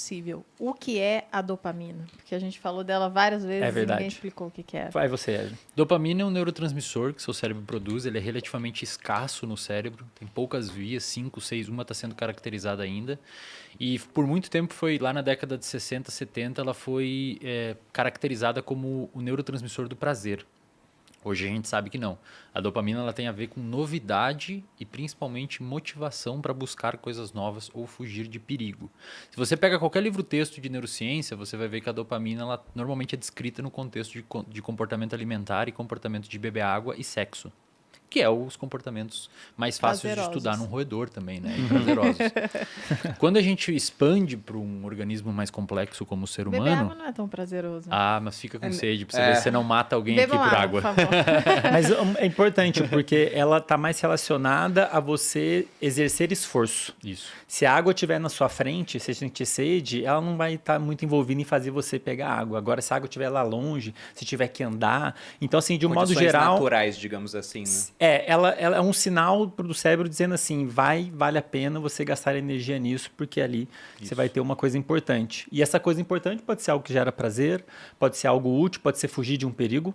possível. O que é a dopamina? Porque a gente falou dela várias vezes e ninguém explicou o que é. Vai você, Ed. Dopamina é um neurotransmissor que seu cérebro produz, ele é relativamente escasso no cérebro, tem poucas vias, 5, 6, uma está sendo caracterizada ainda. E por muito tempo foi, lá na década de 60, 70, ela foi caracterizada como o neurotransmissor do prazer. Hoje a gente sabe que não. A dopamina ela tem a ver com novidade e principalmente motivação para buscar coisas novas ou fugir de perigo. Se você pega qualquer livro-texto de neurociência, você vai ver que a dopamina ela normalmente é descrita no contexto de comportamento alimentar e comportamento de beber água e sexo. Que é os comportamentos mais fáceis de estudar num roedor também, né? E prazerosos. Quando a gente expande para um organismo mais complexo como o ser humano... Beber água não é tão prazeroso. Ah, mas fica com sede, para você ver se você não mata alguém Bebam aqui por água. água. Por favor. Mas é importante, porque ela está mais relacionada a você exercer esforço. Isso. Se a água estiver na sua frente, se você sentir sede, ela não vai estar muito envolvida em fazer você pegar água. Agora, se a água estiver lá longe, se tiver que andar... Então, assim, de um modo geral... naturais, digamos assim, né? Ela é um sinal do cérebro dizendo assim, vale a pena você gastar energia nisso, porque ali você vai ter uma coisa importante. E essa coisa importante pode ser algo que gera prazer, pode ser algo útil, pode ser fugir de um perigo.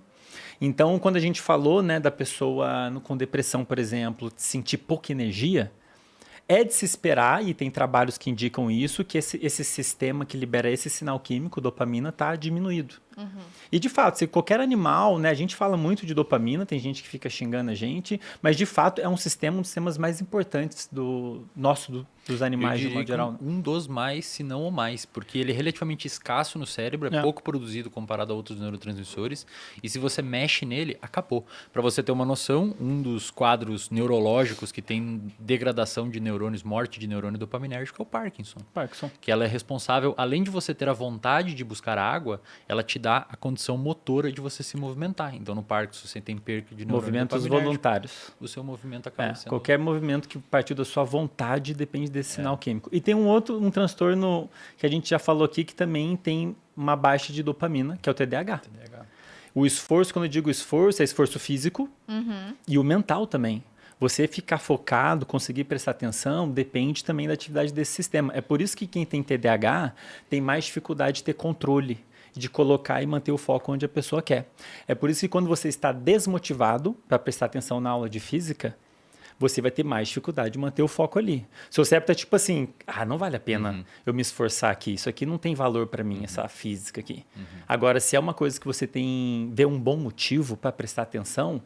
Então, quando a gente falou, né, da pessoa com depressão, por exemplo, sentir pouca energia, é de se esperar, e tem trabalhos que indicam isso, que esse sistema que libera esse sinal químico, dopamina, está diminuído. E de fato, se qualquer animal, né, a gente fala muito de dopamina, tem gente que fica xingando a gente, mas de fato é um dos sistemas mais importantes dos animais de modo geral. Um dos mais, se não o mais, porque ele é relativamente escasso no cérebro, é pouco produzido comparado a outros neurotransmissores, e se você mexe nele, acabou. Para você ter uma noção, um dos quadros neurológicos que tem degradação de neurônios, morte de neurônio dopaminérgico é o Parkinson. Que ela é responsável, além de você ter a vontade de buscar água, ela te dá a condição motora de você se movimentar. Então, no Parkinson, você tem perca de neurônio movimentos voluntários. O seu movimento acaba sendo... Qualquer movimento que partiu da sua vontade depende desse sinal químico. E tem um transtorno que a gente já falou aqui, que também tem uma baixa de dopamina, que é o TDAH. O esforço, quando eu digo esforço, é esforço físico e o mental também. Você ficar focado, conseguir prestar atenção, depende também da atividade desse sistema. É por isso que quem tem TDAH tem mais dificuldade de ter controle, de colocar e manter o foco onde a pessoa quer. É por isso que quando você está desmotivado para prestar atenção na aula de física, você vai ter mais dificuldade de manter o foco ali. Seu cérebro está tipo assim, não vale a pena eu me esforçar aqui, isso aqui não tem valor para mim, essa física aqui. Agora, se é uma coisa que você vê um bom motivo para prestar atenção,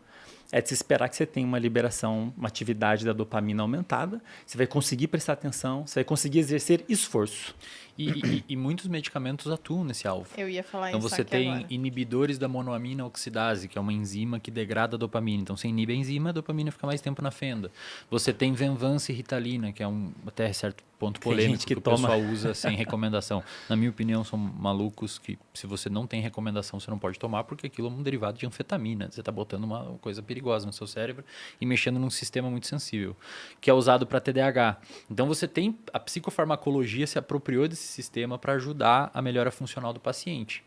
é de se esperar que você tenha uma liberação, uma atividade da dopamina aumentada, você vai conseguir prestar atenção, você vai conseguir exercer esforço. E muitos medicamentos atuam nesse alvo. Eu ia falar então isso você aqui tem agora. inibidores da monoamina oxidase, que é uma enzima que degrada a dopamina. Então você inibe a enzima, a dopamina fica mais tempo na fenda. Você tem Venvanse e Ritalina, que é até certo ponto polêmico que o pessoal usa sem recomendação. Na minha opinião, são malucos que se você não tem recomendação, você não pode tomar, porque aquilo é um derivado de anfetamina. Você está botando uma coisa perigosa no seu cérebro e mexendo num sistema muito sensível, que é usado para TDAH. Então você tem a psicofarmacologia se apropriou desse sistema para ajudar a melhora funcional do paciente.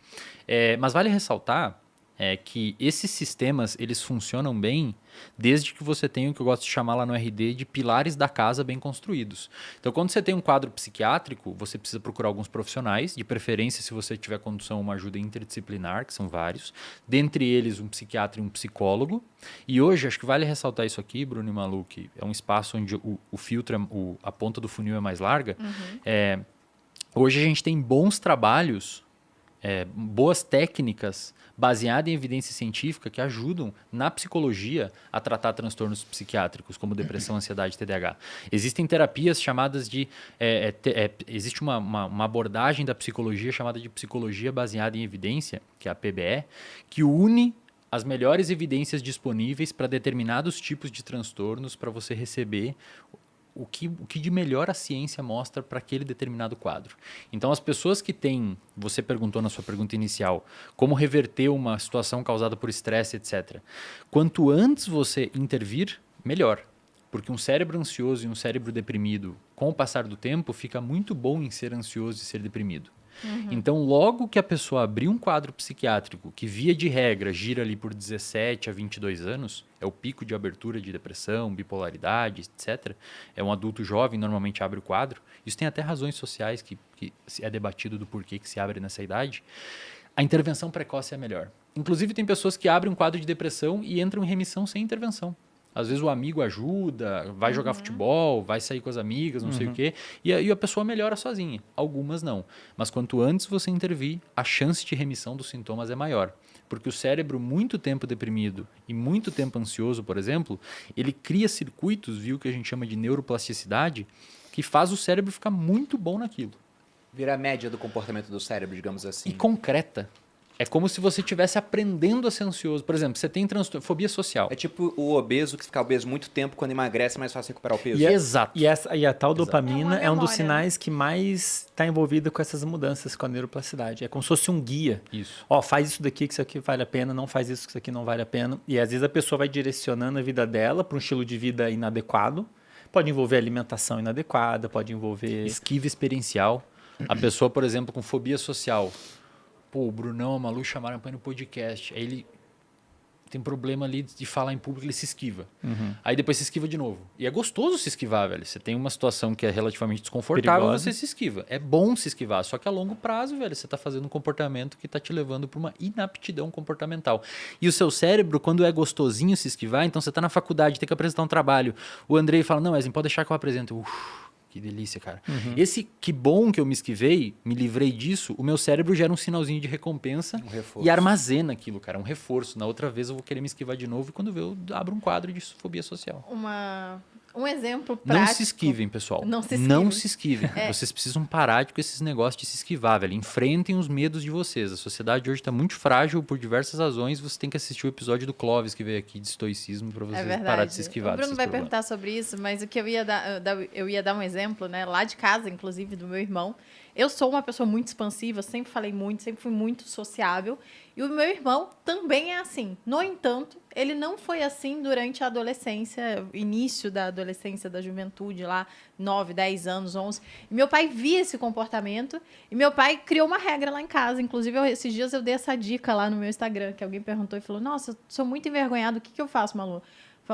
Mas vale ressaltar que esses sistemas eles funcionam bem desde que você tenha o que eu gosto de chamar lá no RD de pilares da casa bem construídos. Então, quando você tem um quadro psiquiátrico, você precisa procurar alguns profissionais, de preferência, se você tiver condição, uma ajuda interdisciplinar, que são vários, dentre eles um psiquiatra e um psicólogo. E hoje, acho que vale ressaltar isso aqui, Bruno e Malu, que é um espaço onde o filtro, a ponta do funil é mais larga. Hoje a gente tem bons trabalhos, boas técnicas baseadas em evidência científica que ajudam na psicologia a tratar transtornos psiquiátricos como depressão, ansiedade e TDAH. Existem terapias chamadas de... existe uma abordagem da psicologia chamada de psicologia baseada em evidência, que é a PBE, que une as melhores evidências disponíveis para determinados tipos de transtornos para você receber o que de melhor a ciência mostra para aquele determinado quadro. Então, as pessoas que têm, você perguntou na sua pergunta inicial, como reverter uma situação causada por estresse, etc. Quanto antes você intervir, melhor. Porque um cérebro ansioso e um cérebro deprimido, com o passar do tempo, fica muito bom em ser ansioso e ser deprimido. Então, logo que a pessoa abrir um quadro psiquiátrico, que via de regra gira ali por 17 a 22 anos, é o pico de abertura de depressão, bipolaridade, etc. É um adulto jovem, normalmente abre o quadro. Isso tem até razões sociais que é debatido do porquê que se abre nessa idade. A intervenção precoce é a melhor. Inclusive, tem pessoas que abrem um quadro de depressão e entram em remissão sem intervenção. Às vezes o amigo ajuda, vai jogar futebol, vai sair com as amigas, não sei o quê, e a pessoa melhora sozinha. Algumas não. Mas quanto antes você intervir, a chance de remissão dos sintomas é maior. Porque o cérebro, muito tempo deprimido e muito tempo ansioso, por exemplo, ele cria circuitos, viu, que a gente chama de neuroplasticidade, que faz o cérebro ficar muito bom naquilo. Vira a média do comportamento do cérebro, digamos assim. E concreta. É como se você estivesse aprendendo a ser ansioso. Por exemplo, você tem fobia social. É tipo o obeso que fica obeso muito tempo, quando emagrece é mais fácil recuperar o peso. Exato. E a tal dopamina é um dos memória, sinais que mais está envolvido com essas mudanças com a neuroplasticidade. É como se fosse um guia. Isso. Ó, faz isso daqui que isso aqui vale a pena, não faz isso que isso aqui não vale a pena. E às vezes a pessoa vai direcionando a vida dela para um estilo de vida inadequado. Pode envolver alimentação inadequada, pode envolver... Esquiva experiencial. A pessoa, por exemplo, com fobia social... Pô, o Brunão, a Malu chamaram para ir no podcast. Aí ele tem problema ali de falar em público, ele se esquiva. Aí depois se esquiva de novo. E é gostoso se esquivar, velho. Você tem uma situação que é relativamente desconfortável, perigosa. você se esquiva. É bom se esquivar, só que a longo prazo, velho, você está fazendo um comportamento que está te levando para uma inaptidão comportamental. E o seu cérebro, quando é gostosinho se esquivar, então você está na faculdade, tem que apresentar um trabalho. O Andrei fala, não, Wesley, pode deixar que eu apresento. Que delícia, cara. Esse que bom que eu me esquivei, me livrei disso, o meu cérebro gera um sinalzinho de recompensa e armazena aquilo, cara, um reforço. Na outra vez eu vou querer me esquivar de novo e quando eu abro um quadro de fobia social. Um exemplo prático. Não se esquivem, pessoal. Não se esquivem. Não se esquivem. Vocês precisam parar com esses negócios de se esquivar, velho. Enfrentem os medos de vocês. A sociedade hoje está muito frágil por diversas razões. Você tem que assistir o episódio do Clóvis que veio aqui de estoicismo para vocês parar de se esquivar. O Bruno vai perguntar sobre isso, mas o que eu ia dar um exemplo, né? Lá de casa, inclusive, do meu irmão. Eu sou uma pessoa muito expansiva, sempre falei muito, sempre fui muito sociável. E o meu irmão também é assim. No entanto, ele não foi assim durante a adolescência, início da adolescência, da juventude, lá, 9, 10 anos, 11. E meu pai via esse comportamento e meu pai criou uma regra lá em casa. Inclusive, esses dias eu dei essa dica lá no meu Instagram, que alguém perguntou e falou, nossa, eu sou muito envergonhado, o que eu faço, Malu?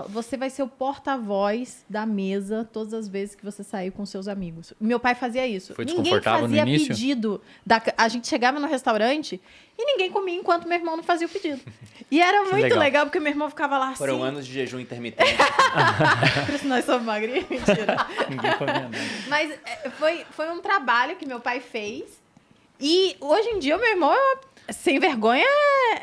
Você vai ser o porta-voz da mesa todas as vezes que você sair com seus amigos. Meu pai fazia isso. Foi Ninguém desconfortável fazia no início? pedido. A gente chegava no restaurante e ninguém comia enquanto meu irmão não fazia o pedido. E era muito legal, porque meu irmão ficava lá assim... Foram anos de jejum intermitente. Por isso nós somos magrinhos. Mentira. Ninguém comia, né? Mas foi um trabalho que meu pai fez. E hoje em dia o meu irmão, sem vergonha,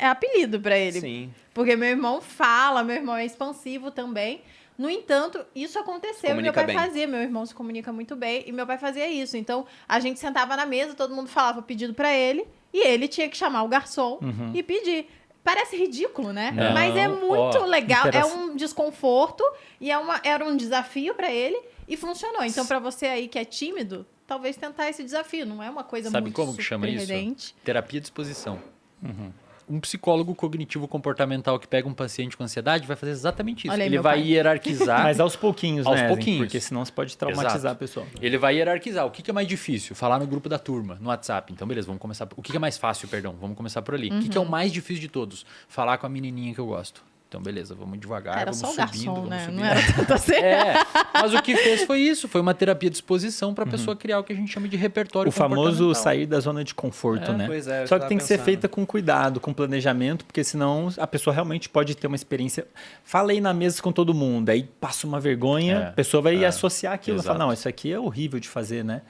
é apelido pra ele. Sim. Porque meu irmão fala, meu irmão é expansivo também. No entanto, isso aconteceu e meu pai fazia. Meu irmão se comunica muito bem e meu pai fazia isso. Então, a gente sentava na mesa, todo mundo falava o pedido pra ele e ele tinha que chamar o garçom e pedir. Parece ridículo, né? Não, mas é muito legal. É interação. um desconforto e era um desafio pra ele e funcionou. Então, pra você aí que é tímido, talvez tentar esse desafio. Não é uma coisa Sabe muito como que chama isso? surpreendente. Terapia de exposição. Um psicólogo cognitivo-comportamental que pega um paciente com ansiedade vai fazer exatamente isso. Olha aí, Ele meu vai pai. hierarquizar. Mas aos pouquinhos, Aos né? pouquinhos. Porque senão você pode traumatizar Exato. a pessoa. Ele vai hierarquizar. O que é mais difícil? Falar no grupo da turma, no WhatsApp. Então, beleza, vamos começar. O que é mais fácil, perdão? Vamos começar por ali. O que é o mais difícil de todos? Falar com a menininha que eu gosto. Então, beleza, vamos devagar, Era vamos só o subindo, garçom, vamos né? subindo. Não era tanto assim. Mas o que fez foi isso. Foi uma terapia de exposição para a pessoa criar o que a gente chama de repertório O famoso comportamental. sair da zona de conforto, né? Pois é, eu Só que tava tem que ser pensando. feita com cuidado, com planejamento, porque senão a pessoa realmente pode ter uma experiência. Falei na mesa com todo mundo, aí passa uma vergonha, a pessoa vai associar aquilo e falar, exato. não, isso aqui é horrível de fazer, né?